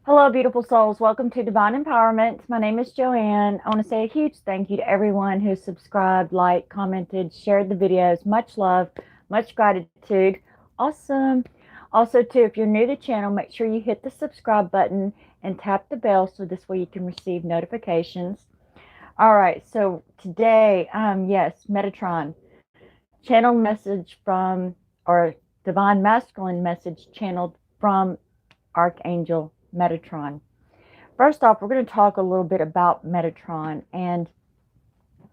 Hello, beautiful souls. Welcome to Divine Empowerment. My name is Joanne. I want to say a huge thank you to everyone who subscribed, liked, commented, shared the videos. Much love, much gratitude. Awesome. Also, too, if you're new to the channel, make sure you hit the subscribe button and tap the bell so this way you can receive notifications. All right, so today, yes, Metatron, channel message from, or divine masculine message channeled from Archangel Metatron. First off, we're going to talk a little bit about Metatron. And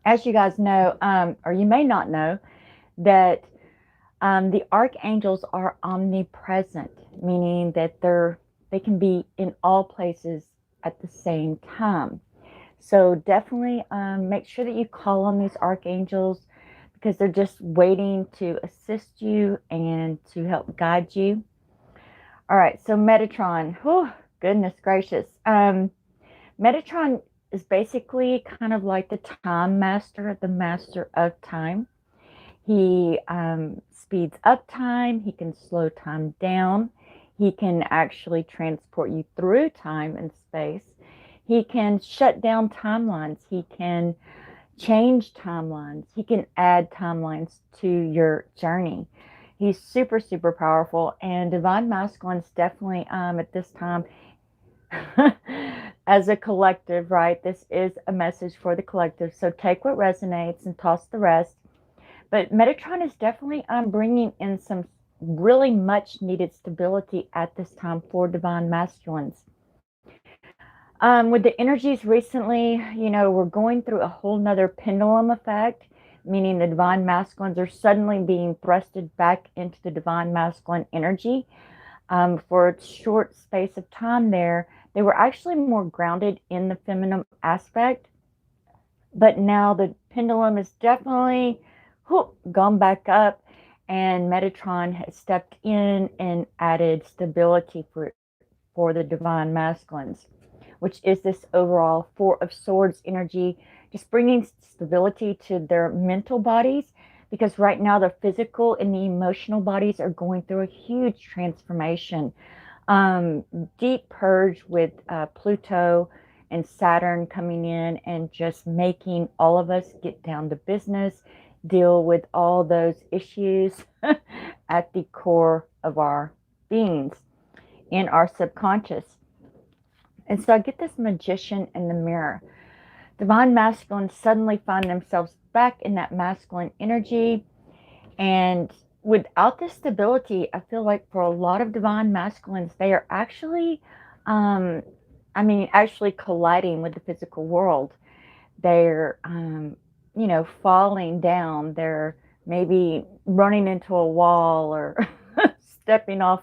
as you guys know, or you may not know, that the archangels are omnipresent, meaning that they can be in all places at the same time. So definitely make sure that you call on these archangels because they're just waiting to assist you and to help guide you. All right, so Metatron, whew, goodness gracious. Metatron is basically kind of like the time master, the master of time. He speeds up time, he can slow time down, he can actually transport you through time and space. He can shut down timelines, he can change timelines, he can add timelines to your journey. He's super, super powerful, and Divine Masculine's definitely at this time as a collective, right? This is a message for the collective. So take what resonates and toss the rest. But Metatron is definitely bringing in some really much needed stability at this time for Divine Masculines. With the energies recently, we're going through a whole nother pendulum effect, meaning the Divine Masculines are suddenly being thrusted back into the Divine Masculine energy. For a short space of time there, they were actually more grounded in the feminine aspect. But now the pendulum is definitely gone back up, and Metatron has stepped in and added stability for the Divine Masculines, which is this overall Four of Swords energy, just bringing stability to their mental bodies, because right now the physical and the emotional bodies are going through a huge transformation. Deep purge with Pluto and Saturn coming in and just making all of us get down to business, deal with all those issues at the core of our beings, in our subconscious. And so I get this Magician in the mirror. Divine Masculine suddenly find themselves back in that masculine energy. And without this stability, I feel like for a lot of Divine Masculines, they are actually, actually colliding with the physical world. They're, falling down. They're maybe running into a wall or stepping off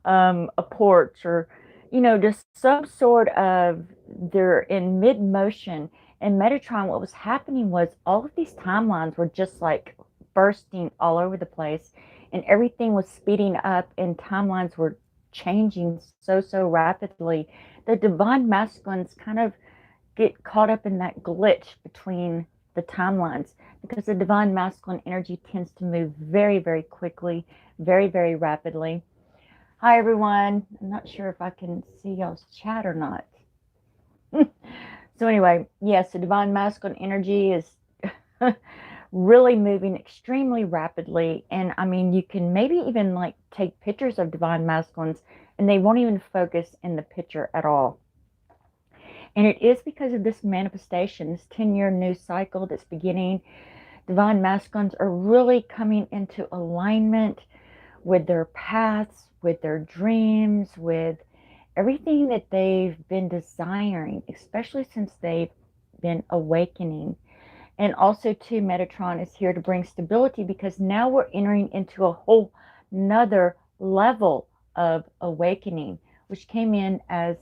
a porch, or just some sort of, they're in mid motion. And Metatron, what was happening was all of these timelines were just like bursting all over the place, and everything was speeding up, and timelines were changing so rapidly. The Divine Masculines kind of get caught up in that glitch between the timelines, because the Divine Masculine energy tends to move very, very quickly, very, very rapidly. Hi, everyone. I'm not sure if I can see y'all's chat or not. So anyway, yes, the Divine Masculine energy is really moving extremely rapidly. And I mean, you can maybe even like take pictures of Divine Masculines and they won't even focus in the picture at all. And it is because of this manifestation, this 10-year new cycle that's beginning. Divine Masculines are really coming into alignment with their paths, with their dreams, with everything that they've been desiring, especially since they've been awakening. And also too, Metatron is here to bring stability, because now we're entering into a whole nother level of awakening, which came in as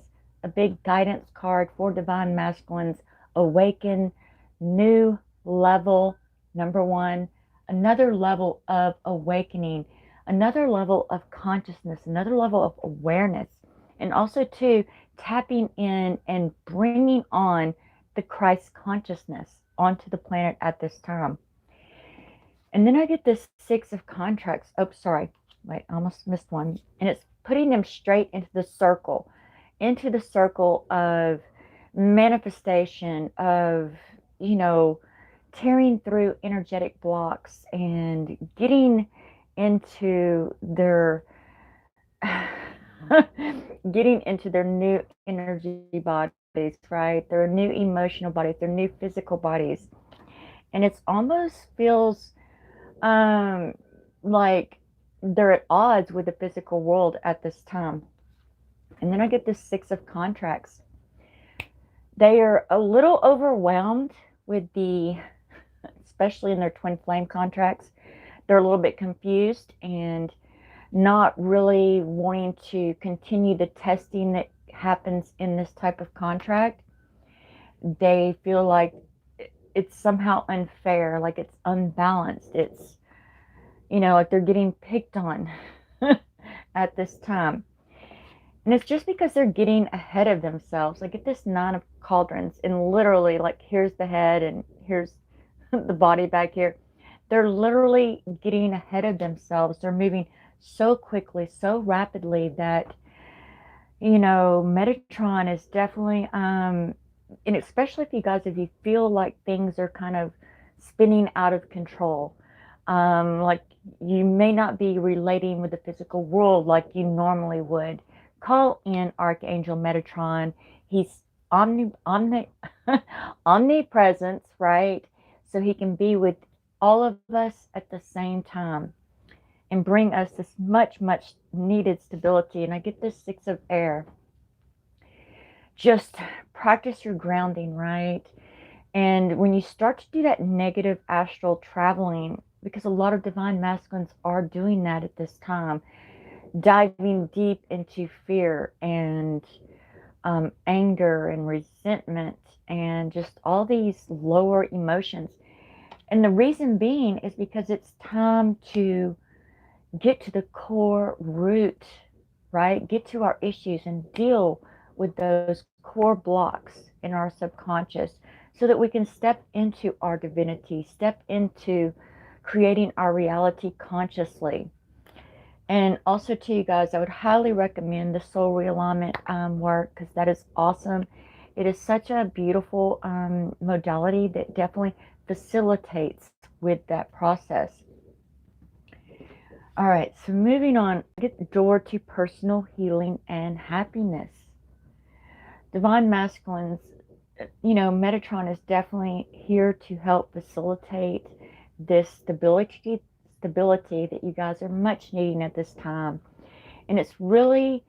a big guidance card for Divine Masculines. Awaken, new level, number one, another level of awakening, another level of consciousness, another level of awareness. And also too, tapping in and bringing on the Christ consciousness onto the planet at this time. And then I get this Six of Contracts. Oh, sorry. Wait, I almost missed one. And it's putting them straight into the circle. into the circle of manifestation, of, you know, tearing through energetic blocks and getting into their getting into their new energy bodies, right? Their new emotional bodies, their new physical bodies. And it's almost feels um like they're at odds with the physical world at this time. And then I get this Six of Contracts. They are a little overwhelmed with the, especially in their twin flame contracts, they're a little bit confused and not really wanting to continue the testing that happens in this type of contract. They feel like it's somehow unfair, like it's unbalanced. It's, you know, like they're getting picked on at this time. And it's just because they're getting ahead of themselves. Like, get this Nine of Cauldrons, and literally, like, here's the head and here's the body back here. They're literally getting ahead of themselves. They're moving so quickly, so rapidly that, you know, Metatron is definitely, and especially if you guys, if you feel like things are kind of spinning out of control, like you may not be relating with the physical world like you normally would, call in Archangel Metatron. He's omnipresence, right? So he can be with all of us at the same time and bring us this much, much needed stability. And I get this Six of Air. Just practice your grounding, right? And when you start to do that negative astral traveling, because a lot of divine masculines are doing that at this time, diving deep into fear and anger and resentment and just all these lower emotions. And the reason being is because it's time to get to the core root, right? Get to our issues and deal with those core blocks in our subconscious so that we can step into our divinity, step into creating our reality consciously. And also to you guys, I would highly recommend the Soul Realignment work, because that is awesome. It is such a beautiful modality that definitely facilitates with that process. All right, so moving on, get the door to personal healing and happiness. Divine masculines, you know, Metatron is definitely here to help facilitate this stability that you guys are much needing at this time. And it's really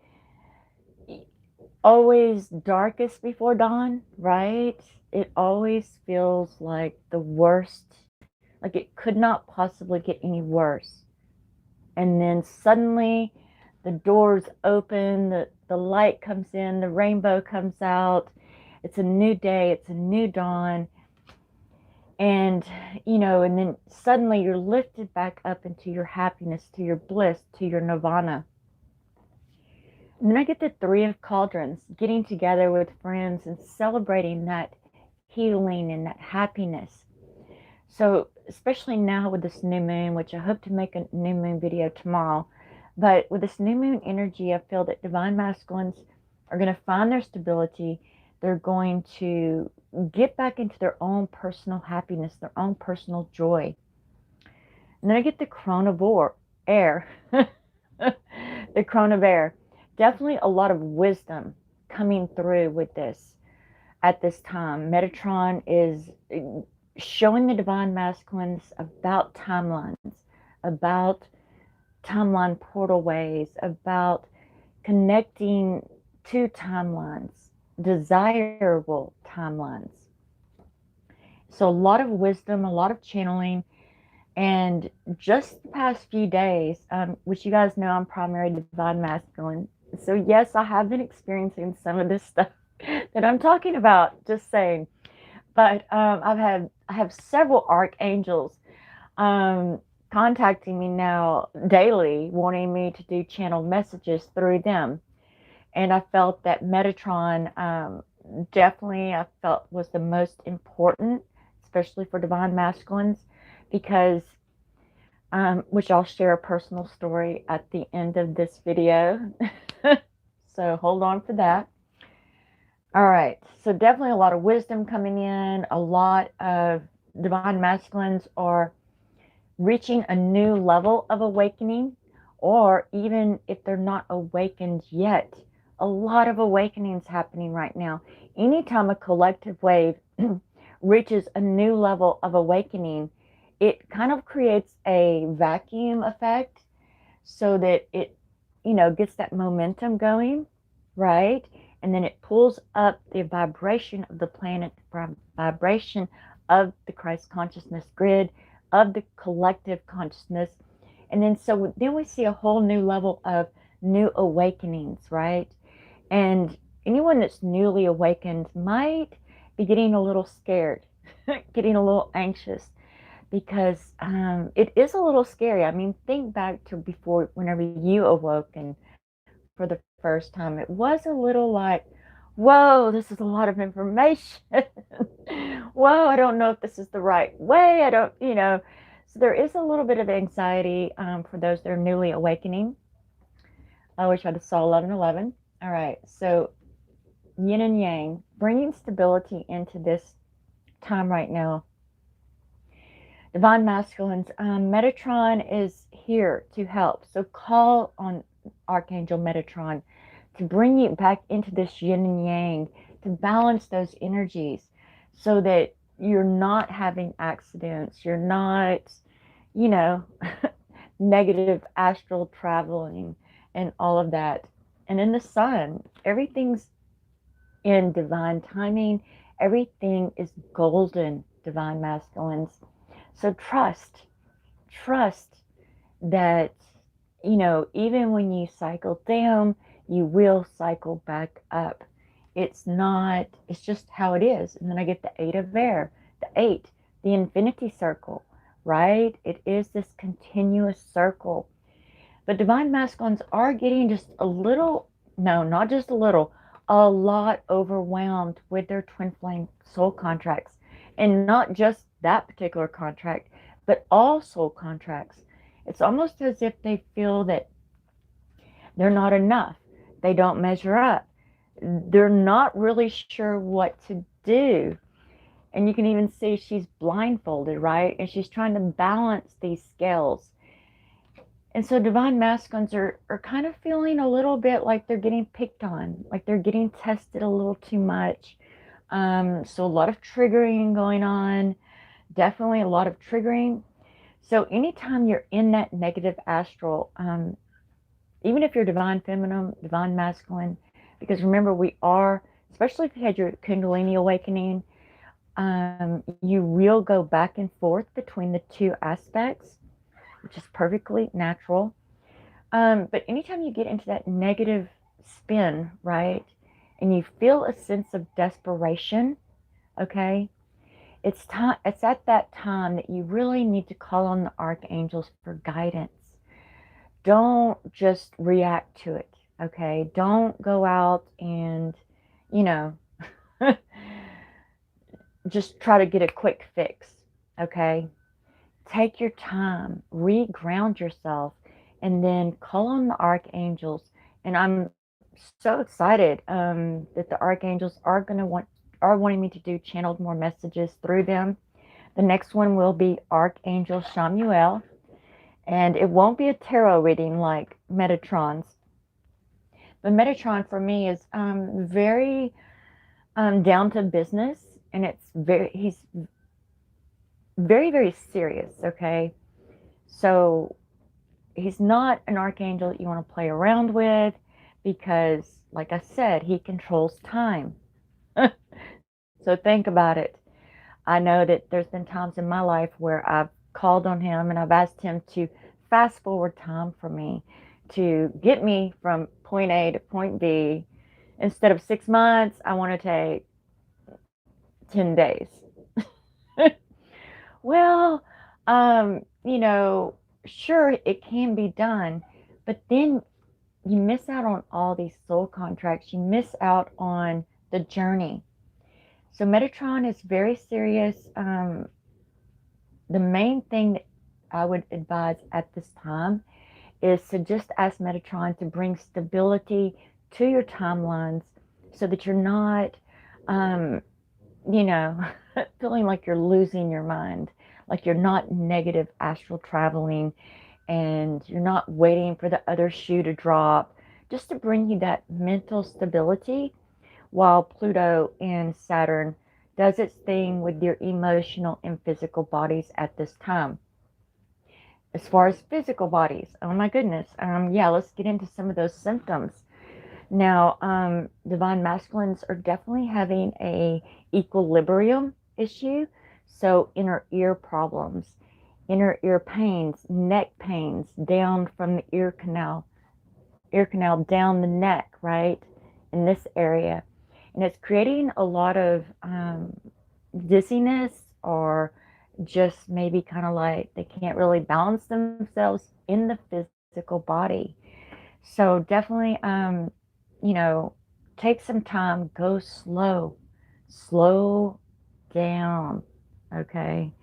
always darkest before dawn, right? It always feels like the worst, like it could not possibly get any worse. And then suddenly the doors open, the light comes in, the rainbow comes out. It's a new day, it's a new dawn. And, you know, and then suddenly you're lifted back up into your happiness, to your bliss, to your nirvana. And then I get the Three of Cauldrons, getting together with friends and celebrating that healing and that happiness. So, especially now with this new moon, which I hope to make a new moon video tomorrow, but with this new moon energy, I feel that divine masculines are going to find their stability. They're going to get back into their own personal happiness, their own personal joy. And then I get the Crown of Air. The Crown of Air. Definitely a lot of wisdom coming through with this at this time. Metatron is showing the divine masculines about timelines, about timeline portal ways, about connecting to timelines, desirable timelines. So a lot of wisdom, a lot of channeling. And just the past few days, which you guys know I'm primary divine masculine. So yes, I have been experiencing some of this stuff that I'm talking about, just saying. But I have several archangels contacting me now daily, wanting me to do channeled messages through them. And I felt that Metatron definitely I felt was the most important, especially for divine masculines, because which I'll share a personal story at the end of this video. So hold on for that. All right. So definitely a lot of wisdom coming in. A lot of divine masculines are reaching a new level of awakening, or even if they're not awakened yet, a lot of awakenings happening right now. Anytime a collective wave reaches a new level of awakening, it kind of creates a vacuum effect so that it, gets that momentum going, right? And then it pulls up the vibration of the planet, vibration of the Christ consciousness grid, of the collective consciousness. And then we see a whole new level of new awakenings, right? And anyone that's newly awakened might be getting a little scared, getting a little anxious, because it is a little scary. I mean, think back to before, whenever you awoke and for the first time, it was a little like, whoa, this is a lot of information. Whoa, I don't know if this is the right way. I don't, So there is a little bit of anxiety for those that are newly awakening. I wish I'd have saw 1111. All right, so yin and yang, bringing stability into this time right now. Divine masculines, Metatron is here to help. So call on Archangel Metatron to bring you back into this yin and yang, to balance those energies so that you're not having accidents, you're not, you know, negative astral traveling and all of that. And in the sun, everything's in divine timing, everything is golden, divine masculines. So trust that, even when you cycle down, you will cycle back up. It's just how it is. And then I get the eight of air, the eight, the infinity circle, right? It is this continuous circle. But divine masculines are getting just a little, no, not just a little, a lot overwhelmed with their twin flame soul contracts. And not just that particular contract, but all soul contracts. It's almost as if they feel that they're not enough. They don't measure up. They're not really sure what to do. And you can even see she's blindfolded, right? And she's trying to balance these scales. And so divine masculines are kind of feeling a little bit like they're getting picked on, like they're getting tested a little too much. So a lot of triggering going on, definitely a lot of triggering. So anytime you're in that negative astral, even if you're divine feminine, divine masculine, because remember we are, especially if you had your Kundalini awakening, you will go back and forth between the two aspects, which is perfectly natural. But anytime you get into that negative spin, right, and you feel a sense of desperation, okay, it's at that time that you really need to call on the archangels for guidance. Don't just react to it, okay? Don't go out and, you know, just try to get a quick fix, okay? Take your time, re-ground yourself, and then call on the archangels. And I'm so excited that the archangels are wanting me to do channeled more messages through them. The next one will be Archangel Shamuel, and it won't be a tarot reading like Metatron's. But Metatron for me is very down to business, and he's very, very serious, okay? So he's not an archangel that you want to play around with because, like I said, he controls time. So think about it. I know that there's been times in my life where I've called on him and I've asked him to fast forward time for me, to get me from point A to point B. Instead of 6 months, I want to take 10 days. Well, sure, it can be done, but then you miss out on all these soul contracts. You miss out on the journey. So Metatron is very serious. The main thing that I would advise at this time is to just ask Metatron to bring stability to your timelines so that you're not, um, you know, feeling like you're losing your mind, like you're not negative astral traveling and you're not waiting for the other shoe to drop, just to bring you that mental stability while Pluto and Saturn does its thing with your emotional and physical bodies at this time. As far as physical bodies, oh my goodness, yeah, let's get into some of those symptoms. Now, divine masculines are definitely having a equilibrium issue. So inner ear problems, inner ear pains, neck pains down from the ear canal down the neck, right? In this area. And it's creating a lot of dizziness, or just maybe kind of like they can't really balance themselves in the physical body. So definitely, you know, take some time, go slow down, okay?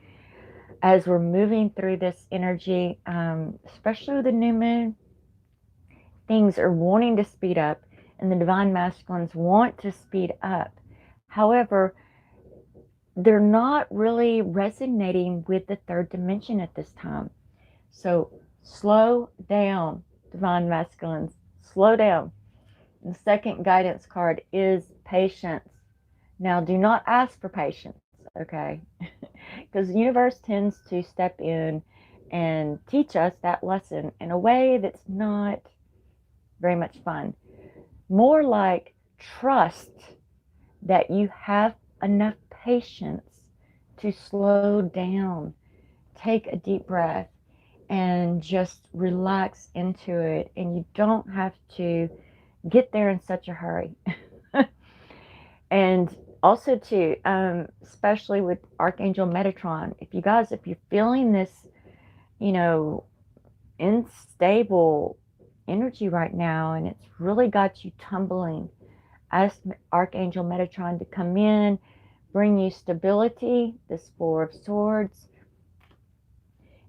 As we're moving through this energy, especially with the new moon, things are wanting to speed up, and the divine masculines want to speed up. However, they're not really resonating with the third dimension at this time. So slow down, divine masculines, slow down. The second guidance card is patience. Now, do not ask for patience, okay? Because the universe tends to step in and teach us that lesson in a way that's not very much fun. More like trust that you have enough patience to slow down, take a deep breath, and just relax into it. And you don't have to get there in such a hurry. And also too, especially with Archangel Metatron, if you're feeling this, you know, unstable energy right now, and it's really got you tumbling, ask Archangel Metatron to come in, bring you stability, this Four of Swords.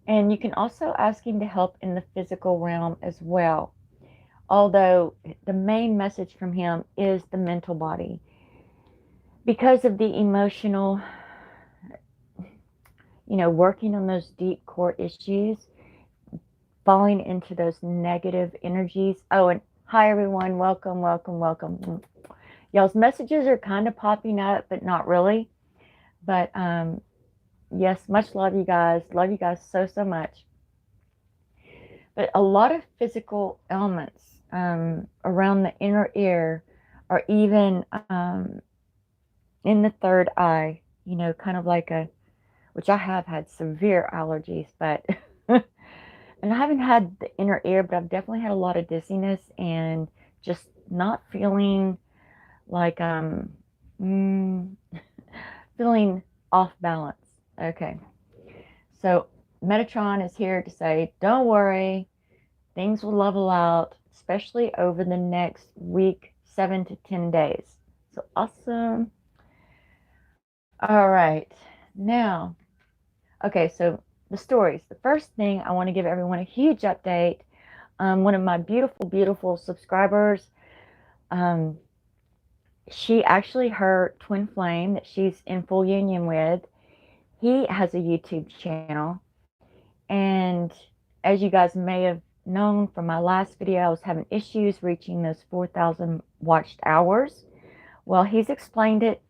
And you can also ask him to help in the physical realm as well. Although the main message from him is the mental body. Because of the emotional, working on those deep core issues, falling into those negative energies. Oh, and hi everyone, welcome, welcome, welcome. Y'all's messages are kind of popping up, but not really. But yes, much love you guys. Love you guys so much. But a lot of physical ailments around the inner ear, or even in the third eye, kind of like which I have had severe allergies, but, and I haven't had the inner ear, but I've definitely had a lot of dizziness and just not feeling like, feeling off balance. Okay. So Metatron is here to say, don't worry, things will level out, especially over the next week, 7 to 10 days. So awesome. All right. Now, okay, so the stories. The first thing, I want to give everyone a huge update. One of my beautiful subscribers, she actually, her twin flame that she's in full union with, he has a YouTube channel. And as you guys may have known from my last video, I was having issues reaching those 4,000 watched hours. Well, he's explained it.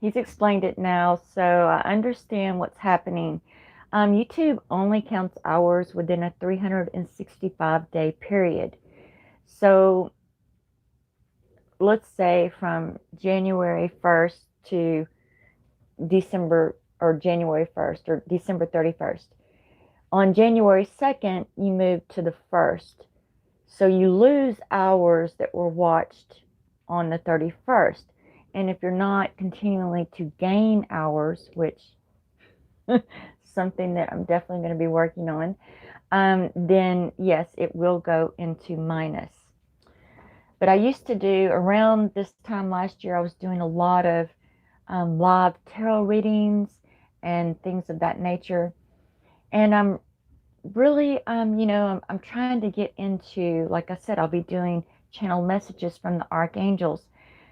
He's explained it now, so I understand what's happening. YouTube only counts hours within a 365-day period. So let's say from January 1st to December, or January 1st or December 31st. On January 2nd, you move to the 1st. So you lose hours that were watched on the 31st. And if you're not continually to gain hours, which something that I'm definitely going to be working on, then yes, it will go into minus. But I used to do, around this time last year, I was doing a lot of live tarot readings and things of that nature. And I'm really, I'm trying to get into, like I said, I'll be doing channel messages from the archangels.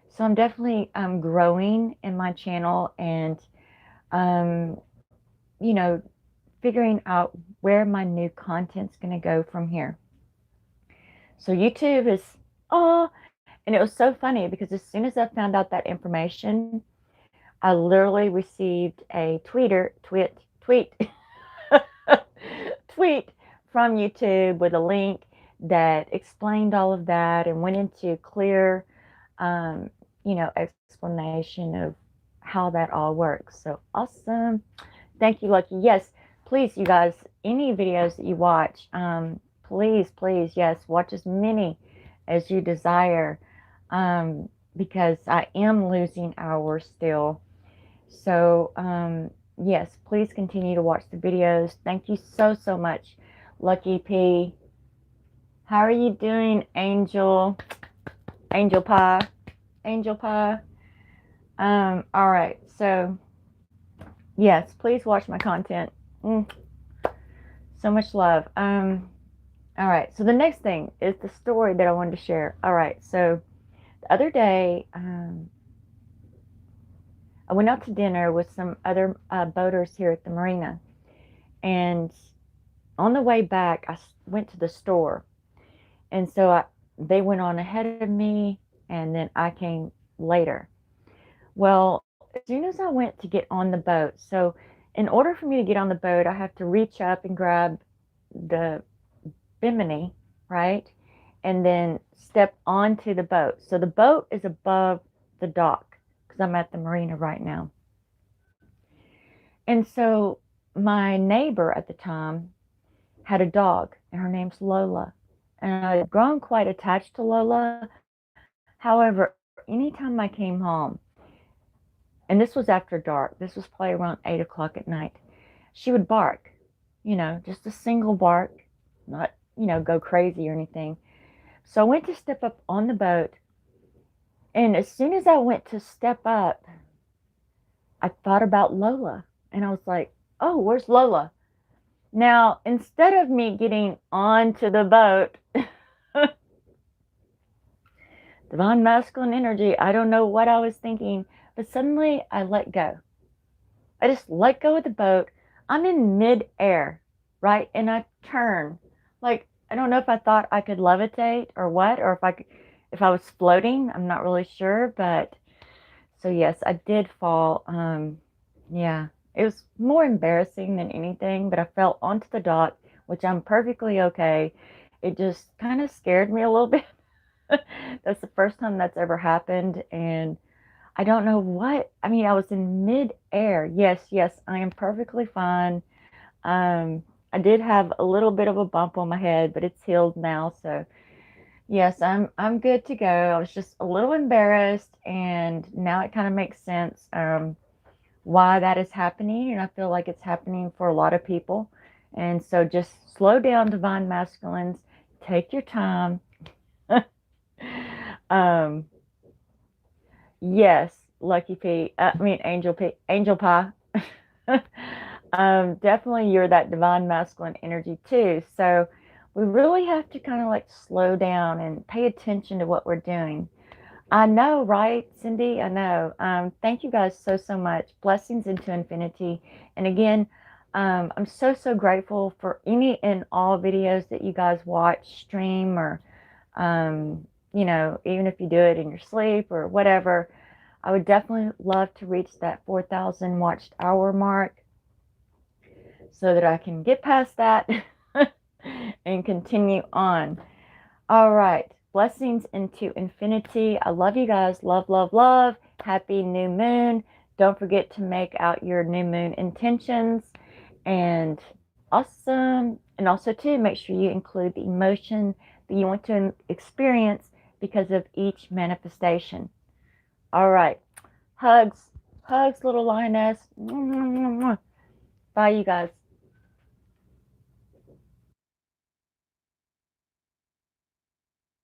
So I'm definitely growing in my channel, and you know, figuring out where my new content's going to go from here. So YouTube is, oh, and it was so funny because as soon as I found out that information, I literally received a tweet tweet from YouTube with a link that explained all of that and went into clear, explanation of how that all works. So awesome. Thank you, Lucky. Yes, please, you guys, any videos that you watch, please, yes, watch as many as you desire, because I am losing hours still. So, yes, please continue to watch the videos. Thank you so much, Lucky P. How are you doing, Angel? Angel Pie? Angel Pie? All right, so, yes, please watch my content. So much love. All right, so the next thing is the story that I wanted to share. All right, so the other day, I went out to dinner with some other boaters here at the marina, and on the way back, I went to the store, and so they went on ahead of me, and then I came later. Well, as soon as I went to get on the boat, so in order for me to get on the boat, I have to reach up and grab the bimini, right? And then step onto the boat. So the boat is above the dock because I'm at the marina right now. And so my neighbor at the time had a dog, and her name's Lola. And I'd grown quite attached to Lola. However, anytime I came home, and this was after dark, this was probably around 8 o'clock at night, she would bark, just a single bark, not, go crazy or anything. So I went to step up on the boat, and as soon as I went to step up, I thought about Lola, and I was like, oh, where's Lola? Now, instead of me getting onto the boat, divine masculine energy, I don't know what I was thinking, but suddenly I let go. I just let go of the boat. I'm in mid-air, right? And I turn. Like, I don't know if I thought I could levitate or what, or if I was floating. I'm not really sure, but so yes, I did fall. Yeah, it was more embarrassing than anything, but I fell onto the dock, which I'm perfectly okay. It just kind of scared me a little bit. That's the first time that's ever happened, and I don't know what. I mean, I was in mid-air. Yes, I am perfectly fine. I did have a little bit of a bump on my head, but it's healed now. So yes, I'm good to go. I was just a little embarrassed, and now it kind of makes sense why that is happening, and I feel like it's happening for a lot of people. And so just slow down, divine masculines. Take your time. Yes, Lucky P. Angel P. Angel Pie. Definitely you're that divine masculine energy too. So we really have to kind of like slow down and pay attention to what we're doing. I know, right, Cindy? I know. Thank you guys so much. Blessings into infinity. And again, I'm so grateful for any and all videos that you guys watch, stream, or even if you do it in your sleep or whatever. I would definitely love to reach that 4,000 watched hour mark so that I can get past that and continue on. All right. Blessings into infinity. I love you guys. Love. Happy new moon. Don't forget to make out your new moon intentions. And awesome. And also, too, make sure you include the emotion that you want to experience because of each manifestation. All right. Hugs, little lioness. Bye, you guys.